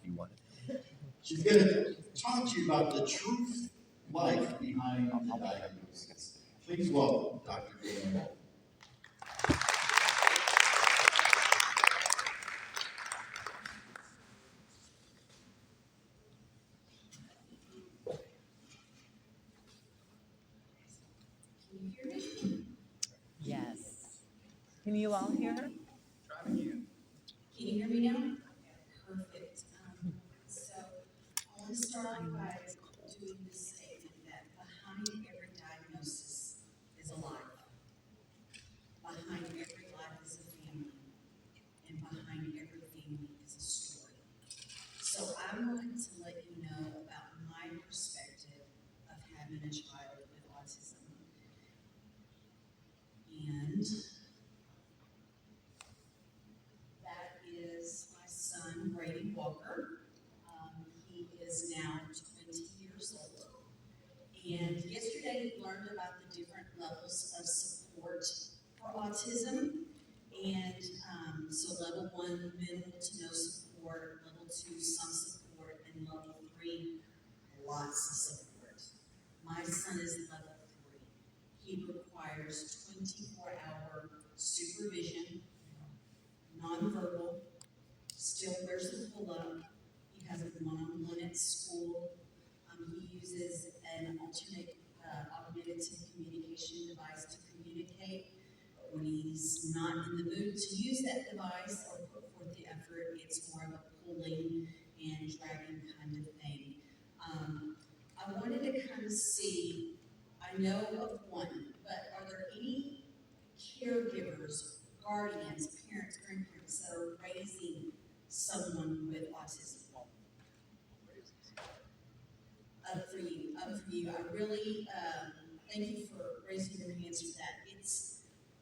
you wanted. She's going to talk to you about the truth life behind the diagnosis. Please welcome Dr. Daniel. Yes. Can you all hear her? Try it again. Can you hear me now? Perfect. So I want to start by doing this statement that behind every diagnosis is a life. Behind every life is a family. And behind every family is a story. So I wanted to let you know about my perspective of having a child with autism. And that is my son, Brady Walker. He is now 20 years old. And yesterday we learned about the different levels of support for autism. And so level 1, minimal to no support, level 2, some support, and level 3, lots of support. My son is level 3. He requires 24-hour supervision, nonverbal, still wears the pull-up. He has a one-on-one at school. He uses an augmentative communication device to communicate. When he's not in the mood to use that device or put forth the effort, it's more of a pulling and dragging kind of thing. I wanted to kind of see, I know of one, but are there any caregivers, guardians, parents, grandparents that are raising someone with autism? Up for you. I really thank you for raising your hands for that.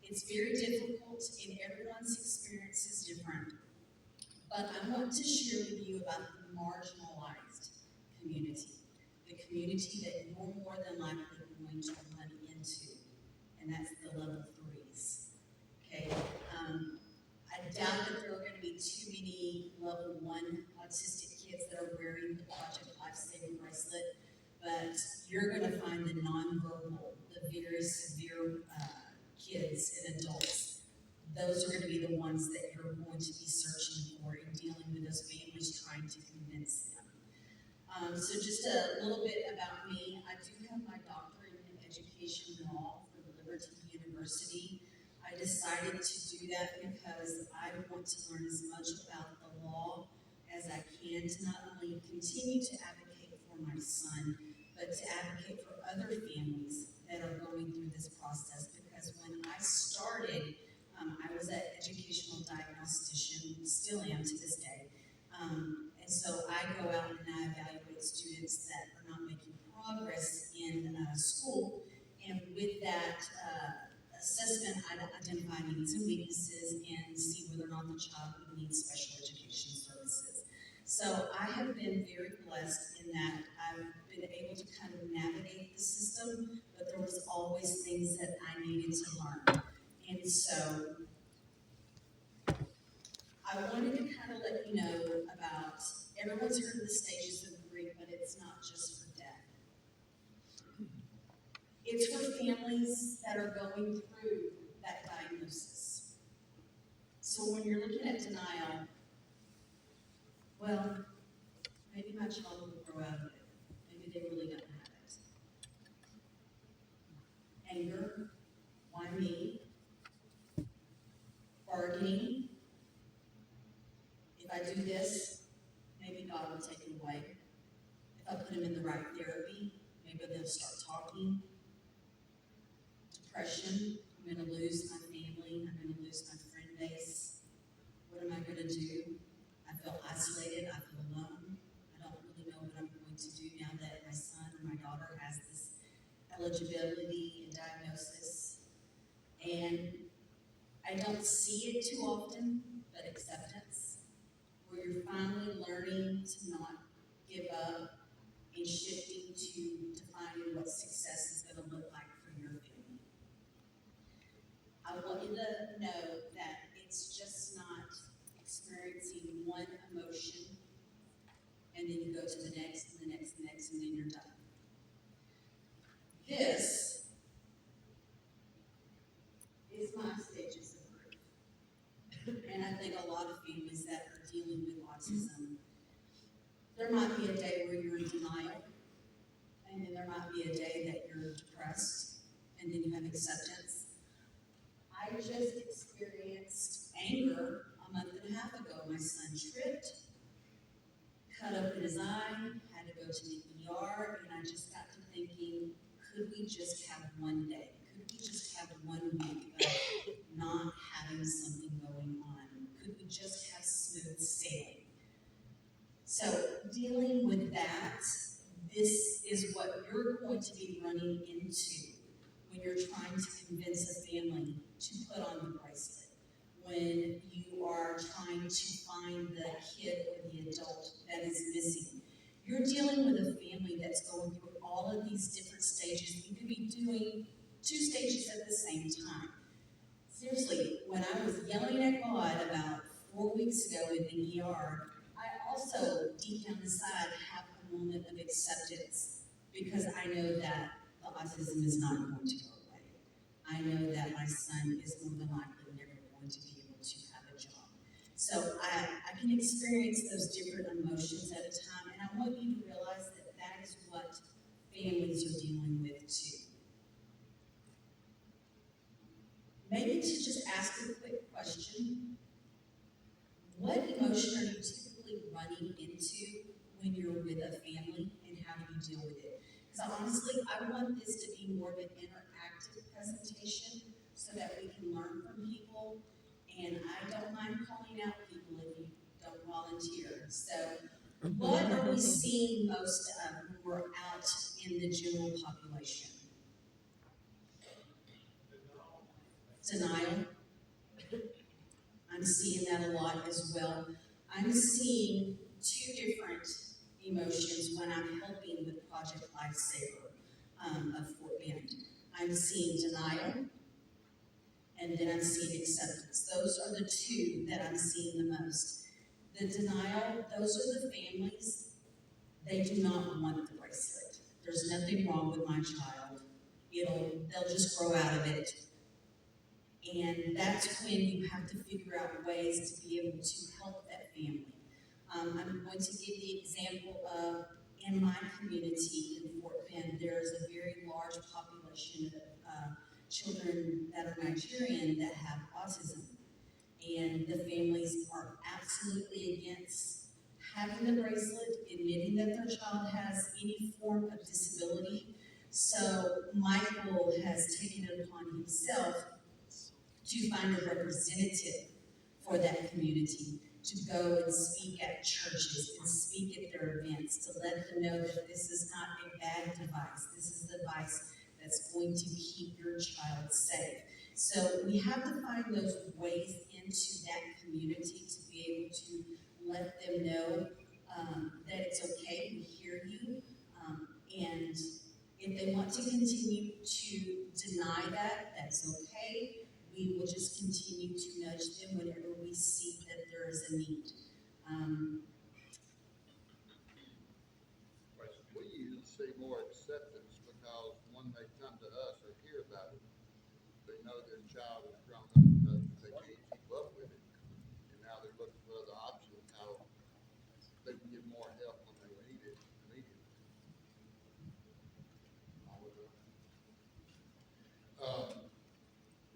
It's very difficult, and everyone's experience is different. But I want to share with you about the marginalized community, the community that you're more than likely going to run into, and that's the level 3s. Okay, I doubt that there are going to be too many level 1 autistic kids that are wearing the Project Lifesaver bracelet, but you're going to find the nonverbal, the very severe kids and adults. Those are going to be the ones that you're going to be searching for and dealing with those families trying to convince them. So just a little bit about me. I do have my doctorate in education law from Liberty University. I decided to do that because I want to learn as much about the law as I can to not only continue to advocate for my son, but to advocate for other families that are going through this process. Because when I started, I was an educational diagnostician, still am to this day. And so I go out and I evaluate students that are not making progress in school. And with that assessment, I identify needs and weaknesses and see whether or not the child would need special education services. So I have been very blessed in that I've been able to kind of navigate the system, but there was always things that I needed to learn. And so I wanted to kind of let you know about, everyone's heard of the stages of grief, but it's not just for death. It's for families that are going through that diagnosis. So when you're looking at denial, well, maybe my child will grow out of it. Maybe they really don't have it. Anger, why me? Bargaining. If I do this, maybe God will take it away. If I put them in the right therapy, maybe they'll start talking. Depression, I'm going to lose my family. I'm going to lose my friend base. What am I going to do? I feel isolated. I feel alone. I don't really know what I'm going to do now that my son or my daughter has this eligibility and diagnosis. And I don't see it too often, but acceptance, where you're finally learning to not give up and shifting to defining what success is going to look like for your family. I want you to know that it's just not experiencing one emotion to the next, and the next, and the next, and then you're done. This is my stages of grief. And I think a lot of families that are dealing with autism, there might be a day where you're in denial, and then there might be a day that you're depressed, and then you have acceptance. I just experienced anger a month and a half ago. My son tripped, cut open his eye, had to go to the ER, and I just got to thinking, could we just have one day? Could we just have 1 week of not having something going on? Could we just have smooth sailing? So dealing with that, this is what you're going to be running into when you're trying to convince a family to put on the bracelet, when you are trying to find the kid or the adult that is missing. You're dealing with a family that's going through all of these different stages. You could be doing 2 stages at the same time. Seriously, when I was yelling at God about 4 weeks ago in the ER, I also, deep down inside, have a moment of acceptance because I know that the autism is not going to go away. I know that my son is more than likely never going to be able to have a job. So I can experience those different emotions at a time, and I want you to realize that that is what families are dealing with too. Maybe to just ask a quick question, what emotion are you typically running into when you're with a family, and how do you deal with it? Because honestly, I want this to be more of an interactive presentation so that we can learn from people, and I don't mind calling out people if you don't volunteer. So what are we seeing most of when we're out in the general population? Denial. I'm seeing that a lot as well. I'm seeing 2 different emotions when I'm helping with Project Lifesaver of Fort Bend. I'm seeing denial, and then I'm seeing acceptance. Those are the 2 that I'm seeing the most. The denial, those are the families, they do not want the bracelet. There's nothing wrong with my child. They'll just grow out of it. And that's when you have to figure out ways to be able to help that family. I'm going to give the example of, in my community in Fort Bend, there's a very large population of children that are Nigerian that have autism. And the families are absolutely against having the bracelet, admitting that their child has any form of disability. So Michael has taken it upon himself to find a representative for that community, to go and speak at churches and speak at their events, to let them know that this is not a bad device. This is the device that's going to keep your child safe. So we have to find those ways into that community to be able to let them know that it's okay, we hear you, and if they want to continue to deny that, that's okay. We will just continue to nudge them whenever we see that there is a need. We usually see more acceptance because when they come to us or hear about it, they know their child is grown up enough that they can't keep up with it. And now they're looking for other options, how they can get more help when they need it immediately.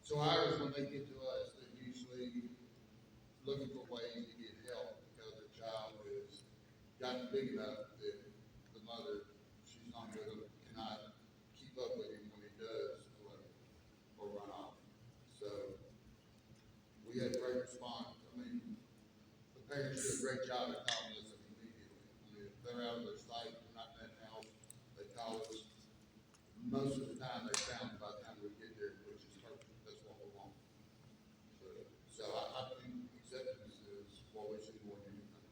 So ours, when they get to us, they're usually looking for ways to get help because their child has gotten big enough that the mother, she's not gonna, cannot keep up with him when he does or run off. So we had great response. I mean, the parents do a great job at calling us immediately. I mean, if they're out of their sight, they're not in that house, they call us. Most of the time, they're found by the time we get there, which is perfect. That's what we want. So I think acceptance is what we see more than anything.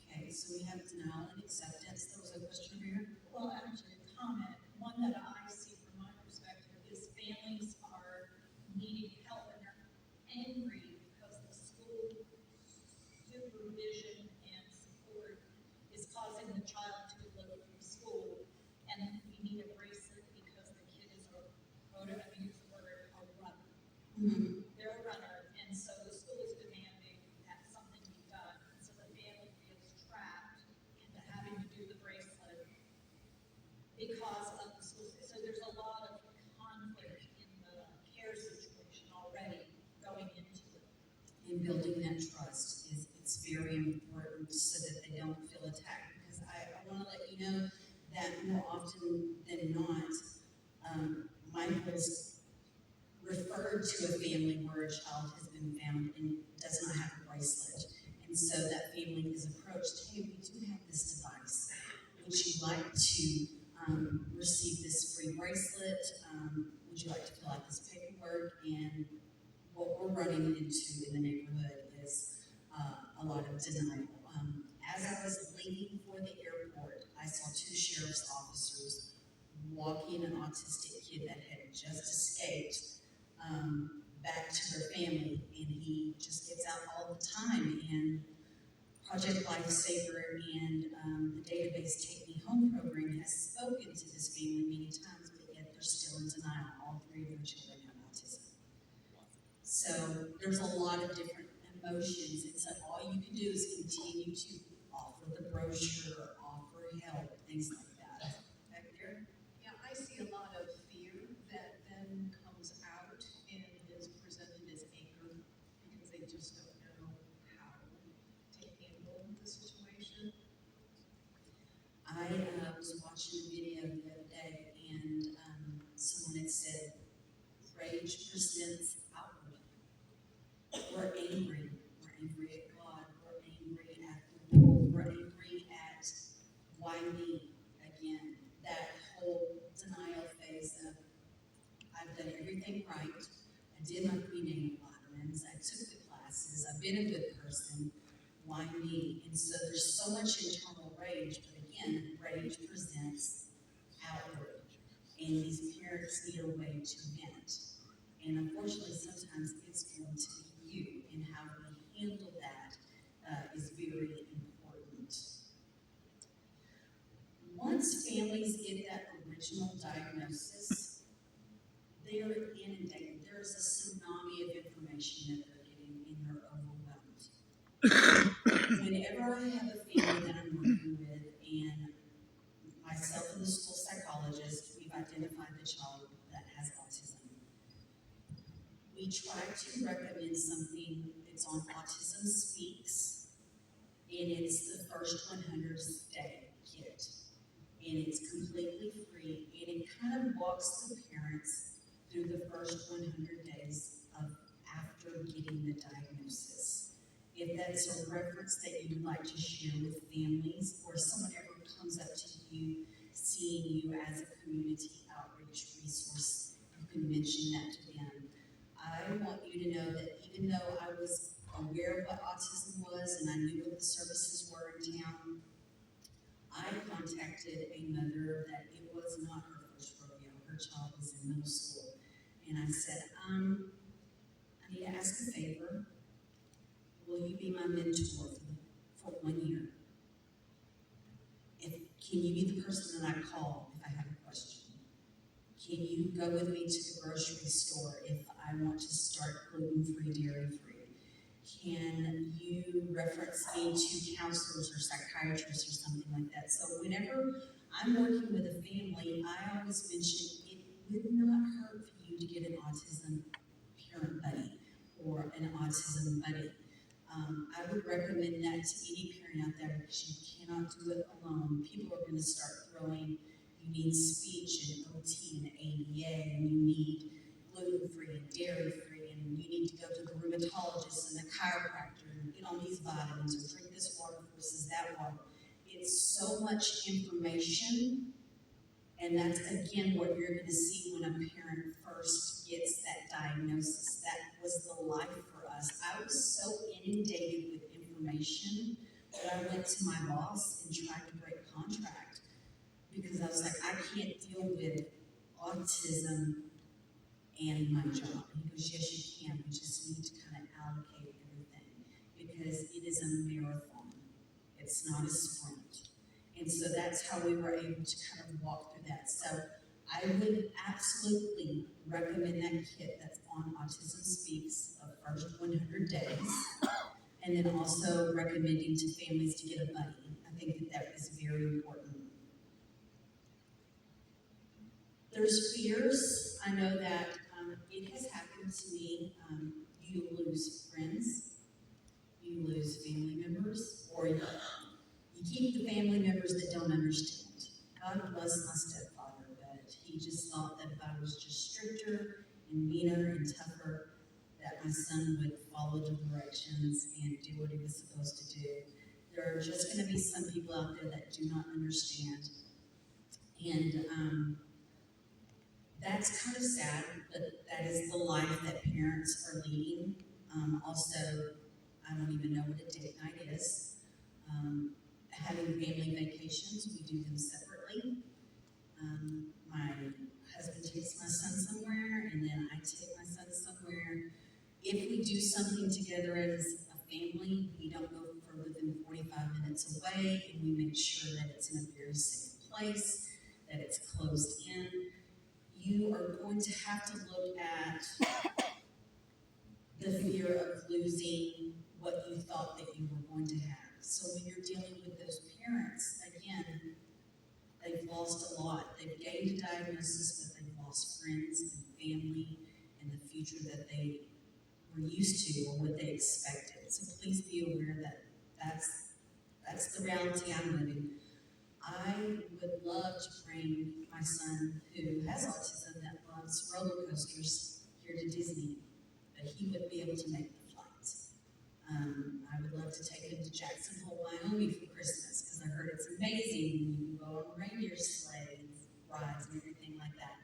Okay, so we have denial and acceptance. There was a question over here. Well, actually, a comment. One that I see from my perspective is families are needing help and they're angry because the school supervision and support is causing the child to building that trust is, it's very important so that they don't feel attacked. Because I want to let you know that more often than not, Michael's referred to a family where a child has been found and does not have a bracelet. And so that family is approached, hey, we do have this device. Would you like to receive this free bracelet? Would you like to fill out this paperwork? And what we're running into in the neighborhood is a lot of denial. As I was leaving for the airport, I saw 2 sheriff's officers walking an autistic kid that had just escaped back to their family, and he just gets out all the time. And Project Lifesaver and the database Take Me Home program has spoken to this family many times, but yet they're still in denial. All 3 of their children have autism. So there's a lot of different emotions, and so all you can do is continue to offer the brochure, offer help, things like that. Back there? Yeah, I see a lot of fear that then comes out and is presented as anger because they just don't know how to handle the situation. I was watching a video the other day, and someone had said, rage presents outward. We're angry. We're angry at God. We're angry at the world. We're angry at why me again. That whole denial phase of I've done everything right. I did my prenatal vitamins. I took the classes. I've been a good person. Why me? And so there's so much internal rage, but again, rage presents outward. And these parents need a way to vent. And unfortunately, sometimes it's going to be you, and how we handle that is very important. Once families get that original diagnosis, they are inundated. There is a tsunami of information that they're getting, and they're overwhelmed. Whenever I have a family that I'm working with, and myself and the school psychologist, we've identified the child that has autism. We try to recommend something that's on Autism Speaks, and it's the first 100 day kit. And it's completely free, and it kind of walks the parents through the first 100 days of after getting the diagnosis. If that's a reference that you would like to share with families, or someone ever comes up to you, seeing you as a community outreach resource, you can mention that to them. I want you to know that even though I was aware of what autism was and I knew what the services were in town, I contacted a mother that it was not her first rodeo. Her child was in middle school. And I said, I need to ask a favor. Will you be my mentor for 1 year? Can you be the person that I call if I have a question? Can you go with me to the grocery store if I want to start gluten-free, dairy-free? Can you reference me to counselors or psychiatrists or something like that? So whenever I'm working with a family, I always mention it would not hurt for you to get an autism parent buddy or an autism buddy. I would recommend that to any parent out there because you cannot do it alone. People are going to start throwing, you need speech and OT and ADA, and you need gluten-free and dairy-free, and you need to go to the rheumatologist and the chiropractor and get on these vitamins or drink this water versus that water. It's so much information, and that's again what you're going to see when a parent first gets that diagnosis. That was the life for us. I was so inundated with information that I went to my boss and tried to break contract because I was like, I can't deal with autism and my job. He goes, yes, you can. We just need to kind of allocate everything because it is a marathon. It's not a sprint. And so that's how we were able to kind of walk through that. So I would absolutely recommend that kit that's on Autism Speaks of first 100 days. And then also recommending to families to get a buddy. I think that that is very important. There's fears. I know that it has happened to me. You lose friends. you lose family members, or you keep the family members that don't understand. God bless my stepfather, but he just thought that if I was just stricter and meaner and tougher, that my son would follow the directions and do what he was supposed to do. There are just going to be some people out there that do not understand. And that's kind of sad, but that is the life that parents are leading. Also, I don't even know what a date night is. Having family vacations, we do them separately. My husband takes my son somewhere, and then I take my son somewhere. If we do something together as a family, we don't go further than 45 minutes away, and we make sure that it's in a very safe place, that it's closed in. You are going to have to look at the fear of losing what you thought that you were going to have. So when you're dealing with those parents, again, they've lost a lot. They've gained a diagnosis, but they've lost friends and family and the future that they were used to or what they expected. So please be aware that that's the reality I'm living. I would love to bring my son who has autism that loves roller coasters here to Disney, but he wouldn't be able to make the flight. I would love to take him to Jackson Hole, Wyoming for Christmas because I heard it's amazing. You can go on reindeer sleighs, rides, and everything like that.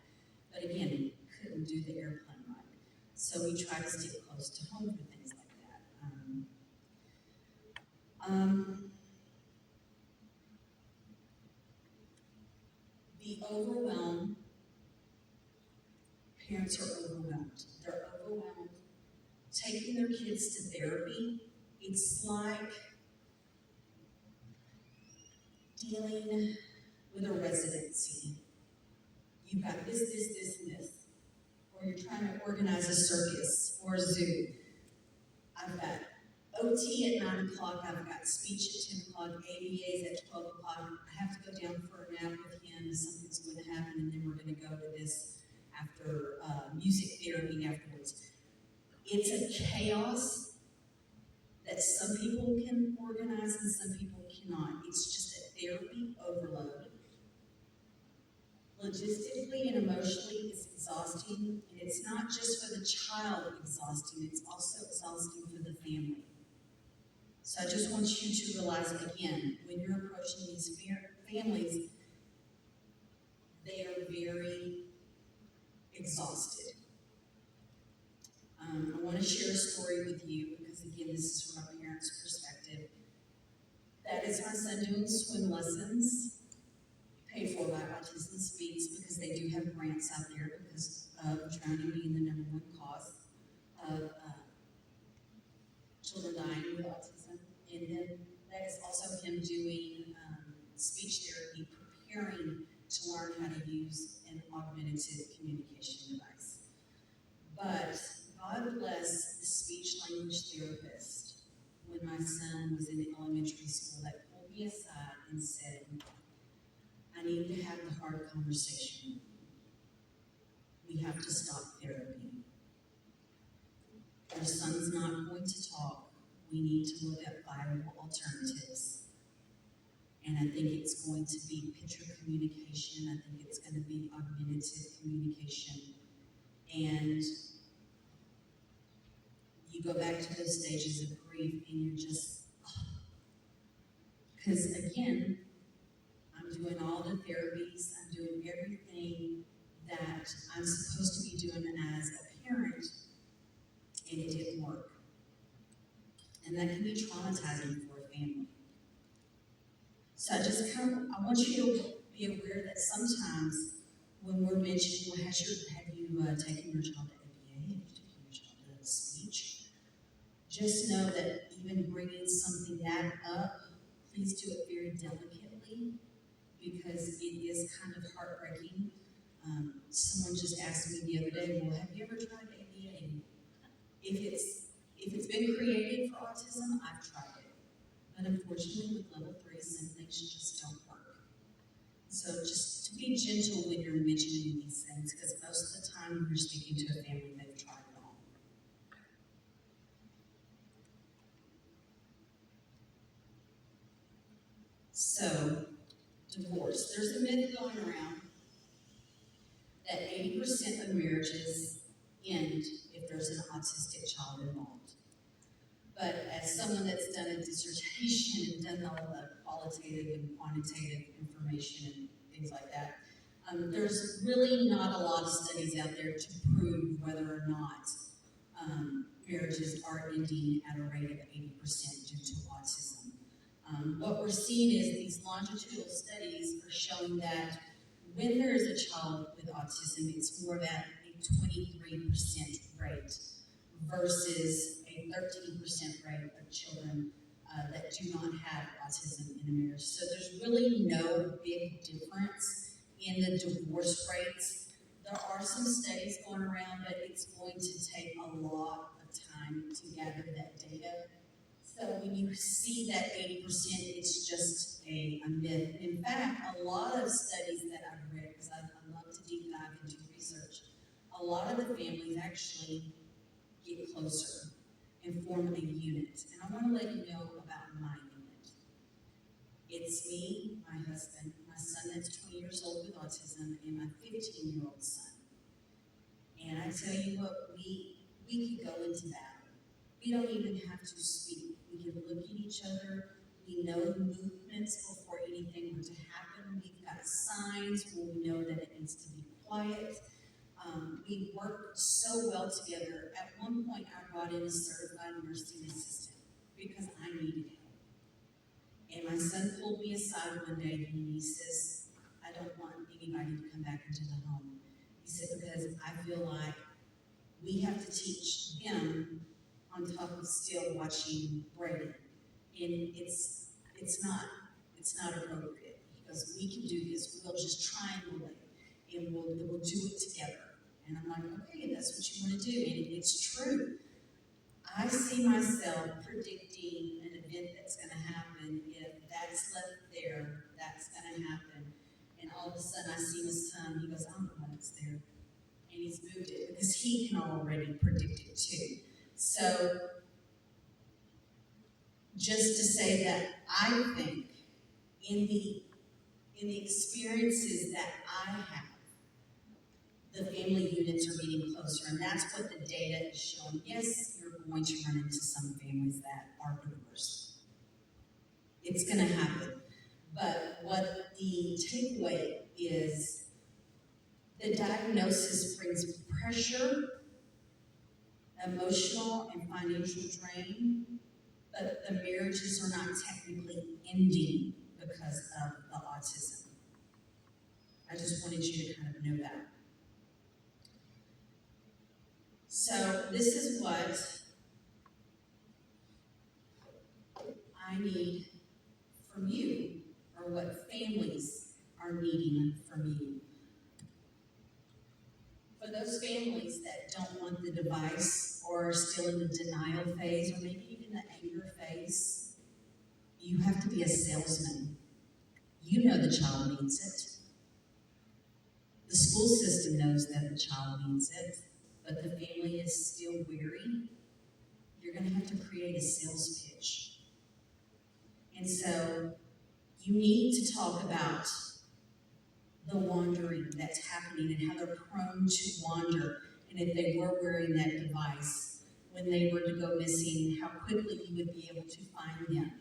But again, couldn't do the airplane ride. So we try to stick close to home for things like that. The overwhelm, parents are overwhelmed. They're overwhelmed. Taking their kids to therapy, it's like dealing with a residency. You've got this, and this. Or you're trying to organize a circus or a zoo. I've got OT at 9 o'clock, I've got speech at 10 o'clock, ABAs at 12 o'clock. I have to go down for a nap with him, something's going to happen, and then we're going to go to this after music therapy afterwards. It's a chaos that some people can organize and some people cannot. It's just a therapy overload. Logistically and emotionally, it's exhausting, and it's not just for the child exhausting, it's also exhausting for the family. So I just want you to realize, again, when you're approaching these families, they are very exhausted. I want to share a story with you because, again, this is from a parent's perspective. That is my son doing swim lessons, paid for by Autism Speaks, because they do have grants out there because of drowning being the number one cause of children dying with autism. And then that is also him doing speech therapy, preparing to learn how to use an augmentative communication device. But God bless the speech language therapist when my son was in elementary school that pulled me aside and said, I need to have the hard conversation. We have to stop therapy. Your son's not going to talk. We need to look at viable alternatives. And I think it's going to be picture communication. I think it's going to be augmentative communication. And you go back to those stages of grief and you're just, because again, I'm doing all the therapies, I'm doing everything that I'm supposed to be doing as a parent, and it didn't work. And that can be traumatizing for a family. So I want you to be aware that sometimes when we're mentioning, well, have you taken your child to ABA? Have you taken your child to speech? Just know that even bringing something that up, please do it very delicately because it is kind of heartbreaking. Someone just asked me the other day, well, have you ever tried ABA? If it's been created for autism, I've tried it. But unfortunately, with level 3, some things just don't work. So just to be gentle when you're mentioning these things, because most of the time when you're speaking to a family, they've tried it all. So, divorce. There's a myth going around that 80% of marriages end if there's an autistic child involved. But as someone that's done a dissertation and done all the qualitative and quantitative information and things like that, there's really not a lot of studies out there to prove whether or not marriages are ending at a rate of 80% due to autism. What we're seeing is these longitudinal studies are showing that when there is a child with autism, it's more than a 23% rate versus a 13% rate of children that do not have autism in a marriage. So there's really no big difference in the divorce rates. There are some studies going around, but it's going to take a lot of time to gather that data. So when you see that 80%, it's just a myth. In fact, a lot of studies that I've read, because I love to deep dive into research, a lot of the families actually get closer and form a unit. And I want to let you know about my unit. It's me, my husband, my son that's 20 years old with autism, and my 15-year-old son. And I tell you what, we could go into battle. We don't even have to speak. We can look at each other. We know the movements before anything were to happen. We've got signs where we know that it needs to be quiet. We work so well together. At one point, I brought in a certified nursing assistant because I needed help. And my son pulled me aside one day and he says, I don't want anybody to come back into the home. He said, because I feel like we have to teach him on top of still watching Brady. And it's not appropriate. He goes, we can do this. We'll just triangulate and we'll do it together. And I'm like, okay, that's what you want to do. And it's true. I see myself predicting an event that's going to happen. If that's left there, that's going to happen. And all of a sudden I see my son, he goes, I'm the one that's there. And he's moved it because he can already predict it too. So, just to say that I think in the experiences that I have, the family units are getting closer, and that's what the data is showing. Yes, you're going to run into some families that are divorced. It's going to happen. But what the takeaway is, the diagnosis brings pressure, emotional and financial drain, but the marriages are not technically ending because of the autism. I just wanted you to kind of know that. So this is what I need from you, or what families are needing from you. For those families that don't want the device or are still in the denial phase, or maybe even the anger phase, you have to be a salesman. You know the child needs it. The school system knows that the child needs it, but the family is still weary. You're going to have to create a sales pitch. And so you need to talk about the wandering that's happening and how they're prone to wander. And if they were wearing that device, when they were to go missing, how quickly you would be able to find them.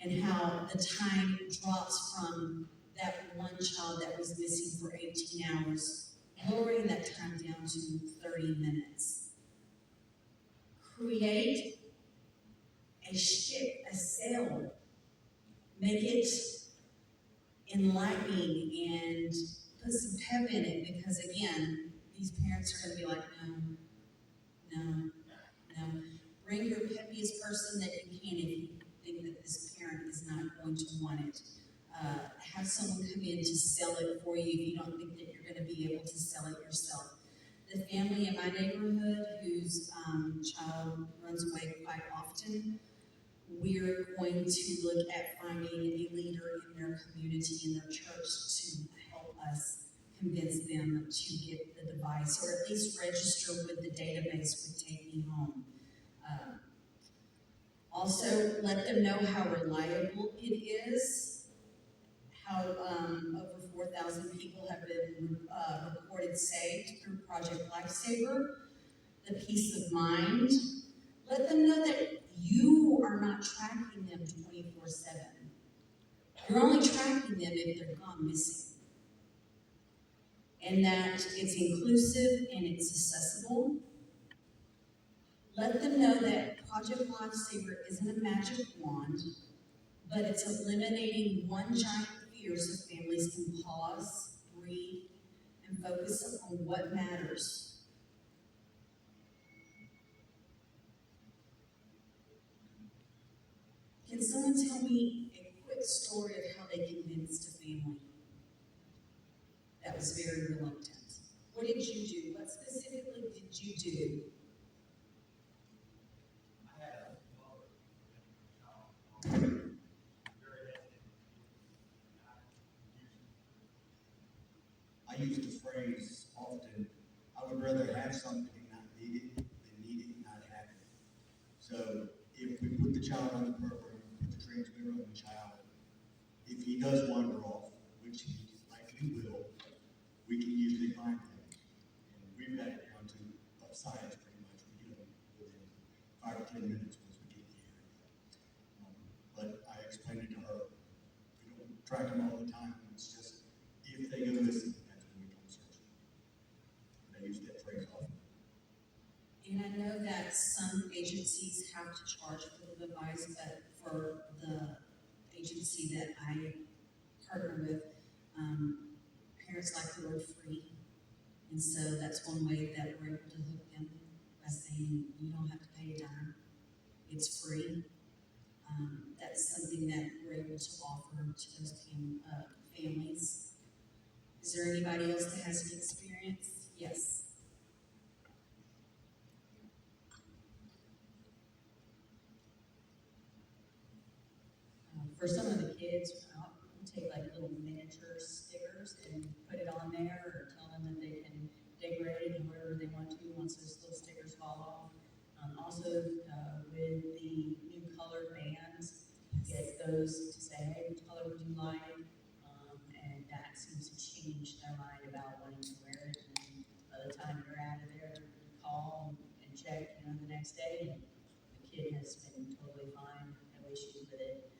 And how the time drops from that one child that was missing for 18 hours, lowering that time down to 30 minutes. Create a shtick, a sale. Make it enlightening and put some pep in it, because again, these parents are going to be like, no. Bring your peppiest person that you can if you think that this parent is not going to want it. Have someone come in to sell it for you if you don't think that you're going to be able to sell it yourself. The family in my neighborhood whose child runs away quite often, we're going to look at finding a leader in their community, in their church, to help us convince them to get the device, or at least register with the database with Take Me Home. Also, let them know how reliable it is, how over 4,000 people have been reported saved through Project Lifesaver, the peace of mind. Let them know that you are not tracking them 24/7. You're only tracking them if they're gone missing. And that it's inclusive and it's accessible. Let them know that Project Lifesaver isn't a magic wand, but it's eliminating one giant fear so families can pause, breathe, and focus on what matters. Can someone tell me a quick story of how they convinced a family that was very reluctant? What did you do? What specifically did you do? I use the phrase often, I would rather have something and not need it than need it and not have it. So if we put the child on the program, put the transmitter on the child, if he does wander off, which he likely will, we can usually find him. And we've got it down to science pretty much. We get him within 5 to 10 minutes once we get in the area. But I explained it to her. We don't track them all the time. It's just if they go missing, that's when we come search them. And I use that phrase often. And I know that some agencies have to charge for the device, but for the agency that I partner with, parents like the word free. And so that's one way that we're able to hook them by saying, you don't have to pay a dime. It's free. That's something that we're able to offer to those families. Is there anybody else that has an experience? Yes. For some of the kids, I'll take like little miniature stickers and put it on there, or tell them that they can decorate it wherever they want to once those little stickers fall off. Also, with the new colored bands, get those to say, hey, what color would you like? And that seems to change their mind about wanting to wear it. And by the time you're out of there, you call and check, the next day, and the kid has been totally fine, no issues with it.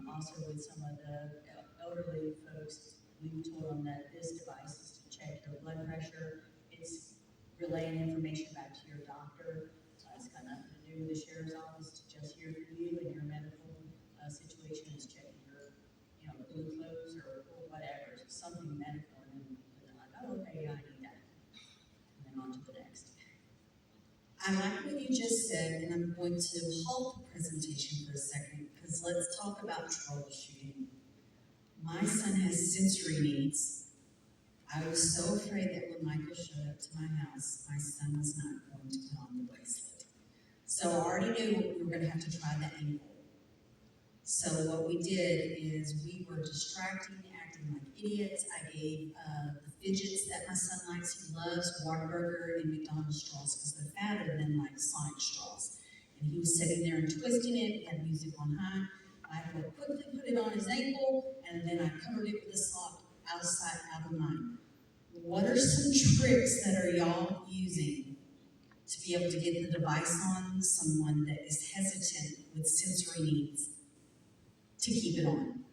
Also, with some of the elderly folks, we've told them that this device is to check your blood pressure. It's relaying information back to your doctor. It's got nothing to do with the sheriff's office. It's just here for you and your medical situation. Is checking your, glucose or whatever. It's something medical, and then they're like, oh, okay, yeah, I need that. And then on to the next. I like what you just said, and I'm going to halt the presentation for a second, because let's talk about troubleshooting. My son has sensory needs. I was so afraid that when Michael showed up to my house, my son was not going to put on the bracelet. So I already knew we were going to have to try the ankle. So what we did is we were distracting, acting like idiots. I gave the fidgets that my son likes. He loves Whataburger and McDonald's straws because they're fatter than like Sonic straws. And he was sitting there and twisting it. He had music on high. I would quickly put it on his ankle, and then I covered it with a sock, out of sight, out of mind. What are some tricks that are y'all using to be able to get the device on someone that is hesitant with sensory needs to keep it on?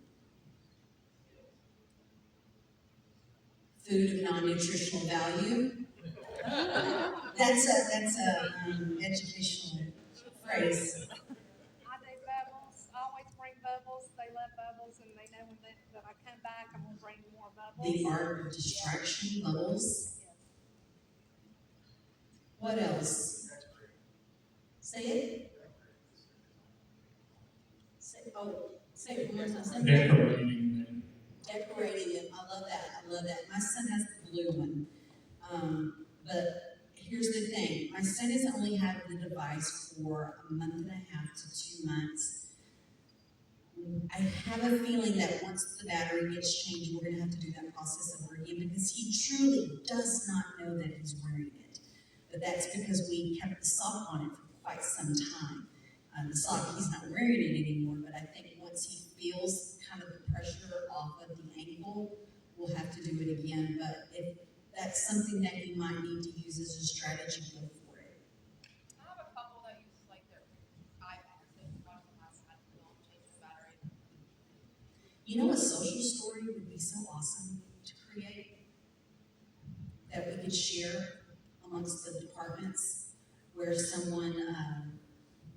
Food of non-nutritional value. That's a educational phrase. I do bubbles. I always bring bubbles. They love bubbles, and they know when I come back, I'm going to bring more bubbles. The art of distraction, bubbles. Yes. What else? Say it. Say it one more time. Decorating them. Decorating them. I love that. My son has the blue one. But here's the thing. My son has only had the device for a month and a half to 2 months. I have a feeling that once the battery gets changed, we're going to have to do that process over again, because he truly does not know that he's wearing it. But that's because we kept the sock on it for quite some time. the sock, he's not wearing it anymore, but I think once he feels kind of the pressure off of the ankle, we'll have to do it again, but if that's something that you might need to use as a strategy, go for it. I have a couple that use like their iPads, they can watch the last time, and they'll change the battery. You know, a social story would be so awesome to create that we could share amongst the departments where someone,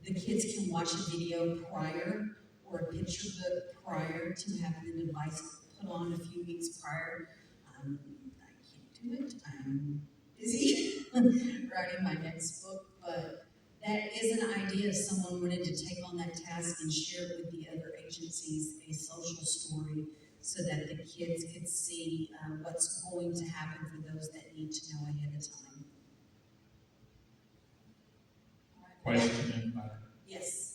the kids can watch a video prior or a picture book prior to having the device put on a few weeks prior. I can't do it, I'm busy writing my next book, but that is an idea if someone wanted to take on that task and share it with the other agencies, a social story, so that the kids could see what's going to happen for those that need to know ahead of time. Question in my, Yes.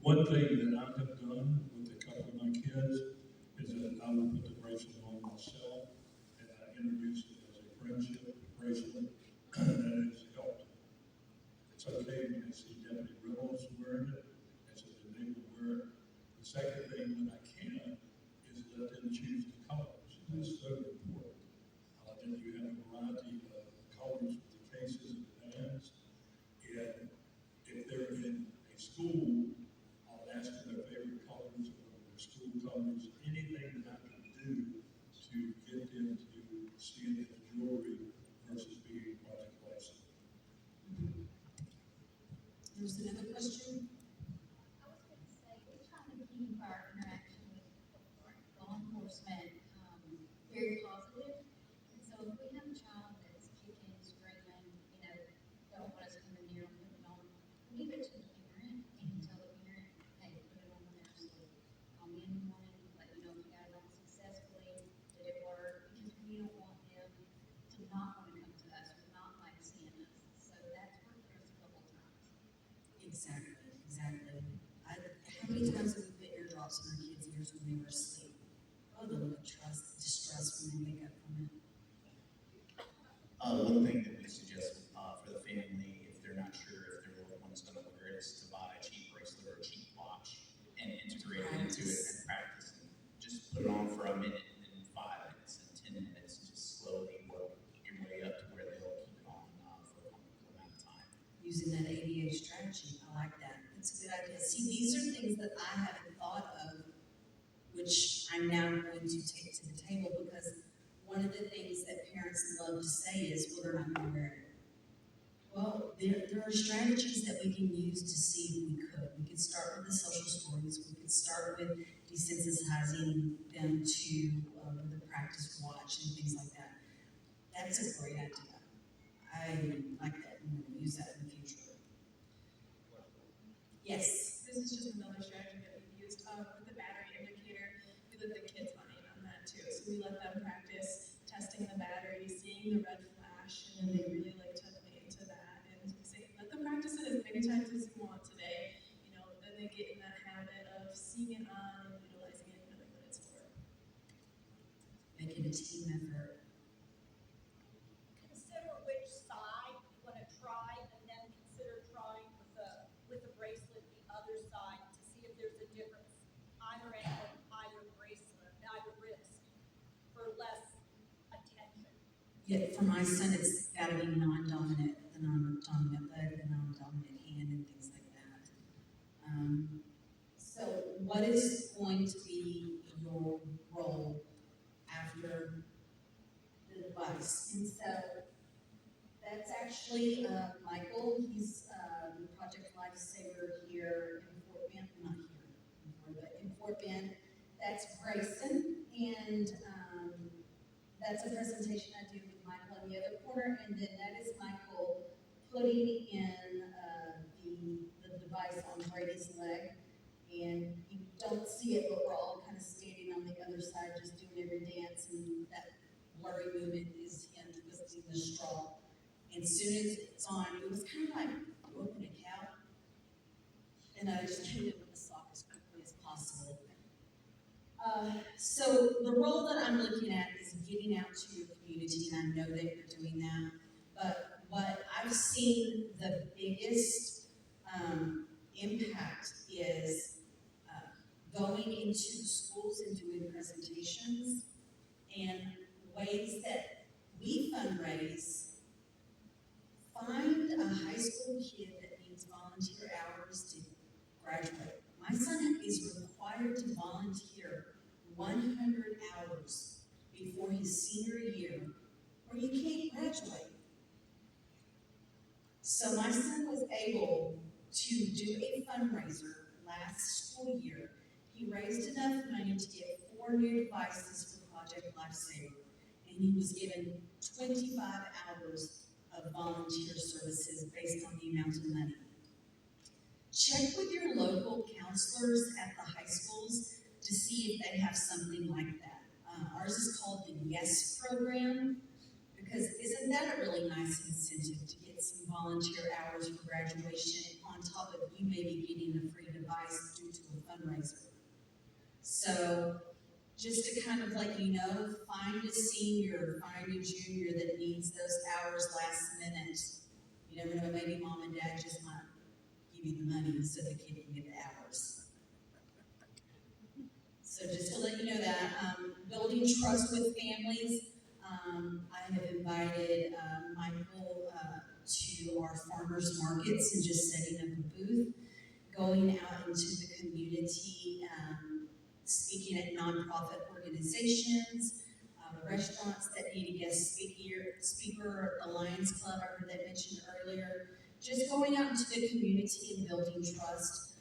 one thing that I have done with a couple of my kids is that I will put the bracelet on myself and I introduce it as a friendship bracelet and it's helped. It's okay when I see Deputy Reynolds wearing it, and so that they will wear it. The second thing that I can is let them choose the colors. That's so important. Then you have a variety of colors with the cases and the bands. And if they're in a school, I'll ask them their favorite colors or their school colors, anything that I can do to get them to see it as jewelry versus being Project Lifesaver. There's another question? I was going to say, we're trying to keep our interaction with law enforcement very positive. And so if we have a child that's kicking, screaming, don't want us coming near them, put it on, leave it to the parent and tell the parent, hey, put it on there, so call me in the morning, let you know if you got it on successfully, did it work? Because we don't want them to not want to come to us or not like seeing us. So that's worked for us a couple times. Exactly. How many times have we put eardrops in our kids' ears when they were asleep? Oh, the look of distress when they wake up from it. One thing that we suggest for the family, if they're not sure if their little one's going to wear it, is to buy a cheap bracelet or a cheap watch and integrate it into it and practice. And just put it on for a minute, and then 5 minutes and 10 minutes, just slowly work your way up to where they'll keep it on for a comfortable amount of time. Using that ADA strategy, I like that. That's a good idea. See, these are things that I haven't thought of, which I'm now going to take to the table, because one of the things that parents love to say is, well, they're not going to wear it. Well, there are strategies that we can use to see if we could. We could start with the social stories. We could start with desensitizing them to the practice watch and things like that. That's a great idea. I like that. I'm going to use that in the future. Yes. This is just another strategy that we've used with the battery indicator. We let the kids buy in on that too. So we let them practice testing the battery, seeing the red flash, and then they really like to play into that. And say, let them practice it as many times as you want today. Then they get in that habit of seeing it on and utilizing it and knowing what it's for. Make it a team effort. Consider which side you want to try, and then consider trying with the bracelet the other side to see if there's a difference. Either ankle, either bracelet, either wrist, for less attention. Yeah, for my son, it's got to be non-dominant, the non-dominant leg, the non-dominant hand, and things like that. So what is going to be your role after the device? And so that's actually Michael. He's the Project Lifesaver here in Fort Bend, not here, but in Fort Bend. That's Grayson, and that's a presentation I do with Michael in the other corner, and then that is Michael putting in the device on Brady's leg, and you don't see it, but we're all kind of standing on the other side, just doing every dance, and that blurry movement is him twisting the straw. And as soon as it's on, it was kind of like open a cow, and I just hit it with the sock as quickly as possible. So the role that I'm looking at is getting out to your community, and I know that you're doing that. But what I've seen the biggest impact is going into the schools and doing presentations and ways that we fundraise. Find a high school kid that needs volunteer hours to graduate. My son is required to volunteer 100 hours before his senior year, or you can't graduate. So my son was able to do a fundraiser last school year. He raised enough money to get 4 new devices for Project Lifesaver, and he was given 25 hours of volunteer services based on the amount of money. Check with your local counselors at the high schools to see if they have something like that. Ours is called the YES program, because isn't that a really nice incentive to get some volunteer hours for graduation on top of you maybe getting a free device due to a fundraiser? So just to kind of let you know, find a senior, find a junior that needs those hours last minute. You never know, maybe mom and dad just might give you the money so the kid can get the hours. So just to let you know that, building trust with families, I have invited Michael to our farmers markets and just setting up a booth, going out into the community, speaking at nonprofit organizations, restaurants that need a guest speaker, the Lions Club I heard that mentioned earlier, just going out into the community and building trust.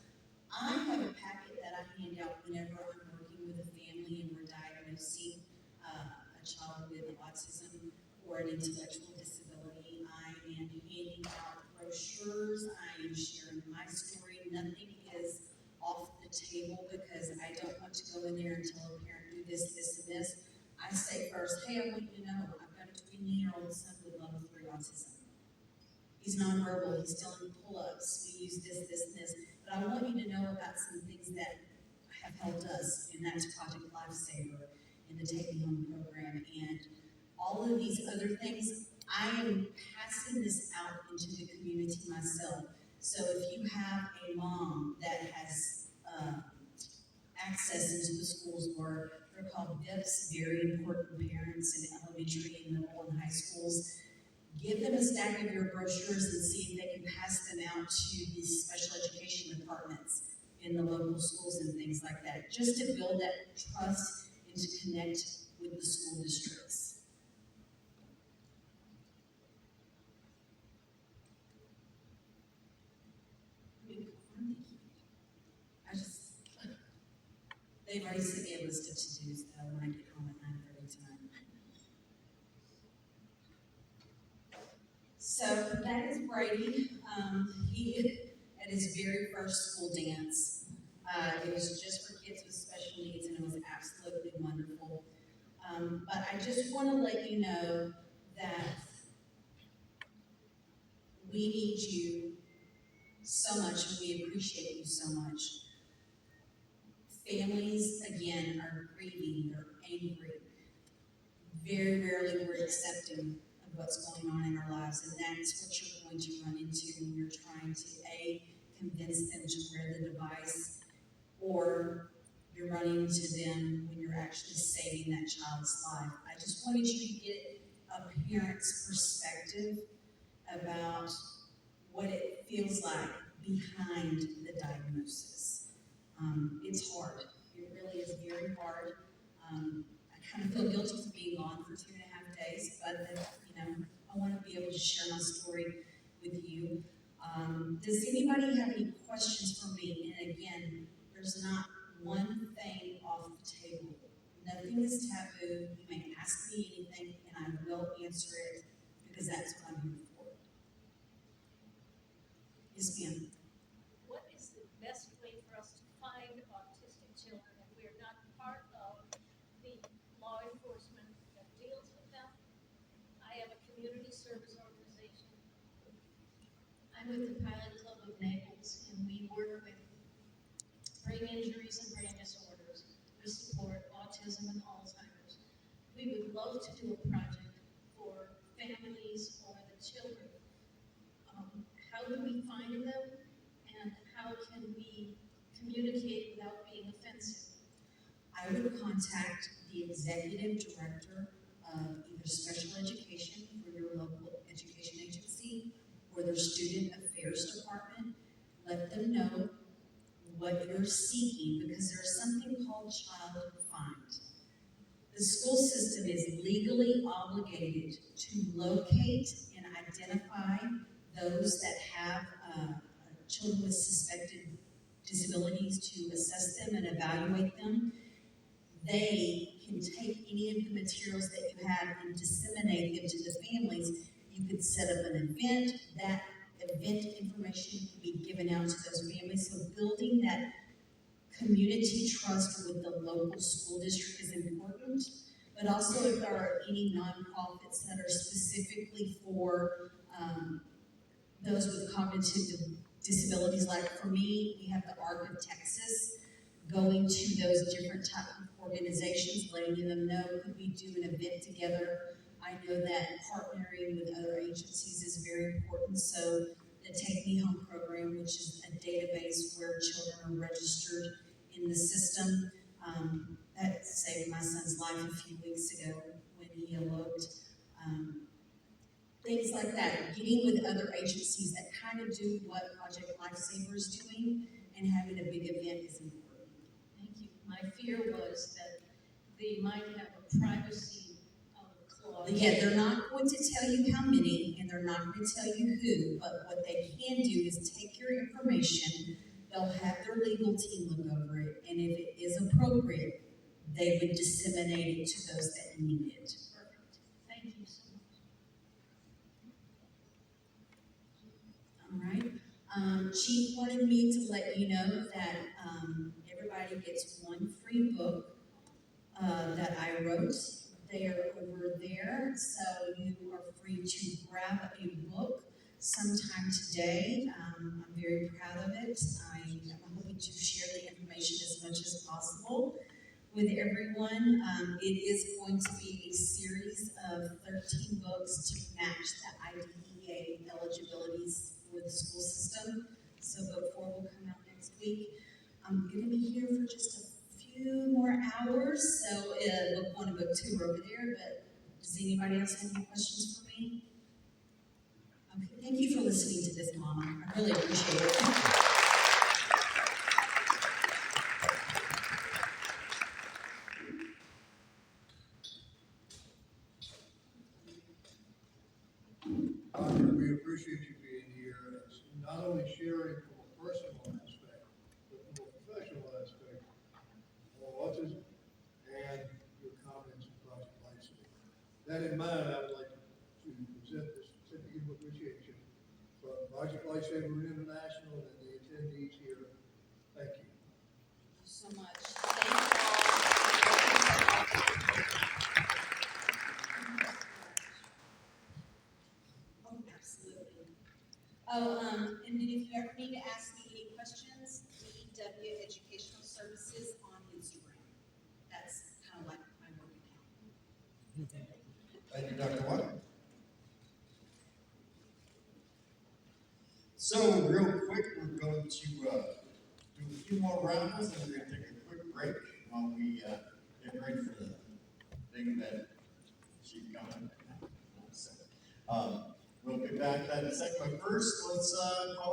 I have a packet that I hand out whenever I'm working with a family and we're diagnosing a child with autism or an intellectual disability. I am handing out brochures. I am sharing my story. Nothing is off the table because I don't want to go in there and tell a parent, do this, this, and this. I say first, hey, I want you to know I've got a 20-year-old son with level 3 autism. He's nonverbal, he's still in pull-ups, we use this, this, and this. But I want you to know about some things that have helped us, and that's Project Lifesaver and the Take Me Home program, and all of these other things. I am passing this out into the community myself. So if you have a mom that has access into the schools, or they're called VIPs, very important parents in elementary and middle and high schools, give them a stack of your brochures and see if they can pass them out to the special education departments in the local schools and things like that, just to build that trust and to connect with the school districts. They've already sent me a list of to-dos when I get home at 9:30 tonight. So that is Brady. He, at his very first school dance, it was just for kids with special needs, and it was absolutely wonderful. But I just want to let you know that we need you so much, and we appreciate you so much. Families, again, are grieving, they're angry. Very rarely we're accepting of what's going on in our lives, and that's what you're going to run into when you're trying to, A, convince them to wear the device, or you're running to them when you're actually saving that child's life. I just wanted you to get a parent's perspective about what it feels like behind the diagnosis. It's hard. It really is very hard. I kind of feel guilty for being gone for 2.5 days, but I want to be able to share my story with you. Does anybody have any questions for me? And again, there's not one thing off the table. Nothing is taboo. You may ask me anything, and I will answer it because that's what I'm here for. Yes, ma'am. What is the best way for us to find autistic children if we are not part of the law enforcement that deals with them? I have a community service organization. I'm with the Pilot Club of Naples, and we work with brain injuries and brain disorders. We support autism and Alzheimer's. We would love to do a project for families or the children. How do we find them, and how can communicate without being offensive? I would contact the executive director of either special education for your local education agency or their student affairs department. Let them know what you're seeking, because there's something called child find. The school system is legally obligated to locate and identify those that have children with suspected disabilities, to assess them and evaluate them. They can take any of the materials that you have and disseminate them to the families. You could set up an event. That event information can be given out to those families. So building that community trust with the local school district is important. But also, if there are any nonprofits that are specifically for those with cognitive disabilities, like for me, we have the ARC of Texas, going to those different type of organizations, letting them know, could we do an event together? I know that partnering with other agencies is very important, so the Take Me Home program, which is a database where children are registered in the system, that saved my son's life a few weeks ago when he eloped. Things like that, getting with other agencies that kind of do what Project Lifesaver is doing, and having a big event is important. Thank you. My fear was that they might have a privacy clause. Yeah, they're not going to tell you how many, and they're not going to tell you who, but what they can do is take your information, they'll have their legal team look over it, and if it is appropriate, they would disseminate it to those that need it. Perfect. Thank you so much. All right. Chief wanted me to let you know that everybody gets one free book that I wrote. They are over there, so you are free to grab a book sometime today. I'm very proud of it. I'm hoping to share the information as much as possible with everyone. It is going to be a series of 13 books to match the IDEA eligibilities for the school system. So book 4 will come out next week. I'm going to be here for just a few more hours, so book 1 and book 2 are over there, but does anybody else have any questions for me? Okay, thank you for listening to this, Mama. I really appreciate it. Doctor, we appreciate you being here, and not only sharing from a personal aspect, but from a professional aspect of autism and your comments on Project Lifesaver. That in mind, I would like to present this certificate of appreciation from Project Lifesaver International and the attendees here. Thank you. Thank you so much. Thank you all. Oh, absolutely. Oh, and then if you ever need to ask me any questions, DW Educational Services on Instagram. That's kind of like my work account. Thank you, Dr. White. So, real quick, we're going to do a few more rounds, and we're going to take a quick break while we get ready for the thing that she's coming. So, we'll get back to that in a second, but first, let's call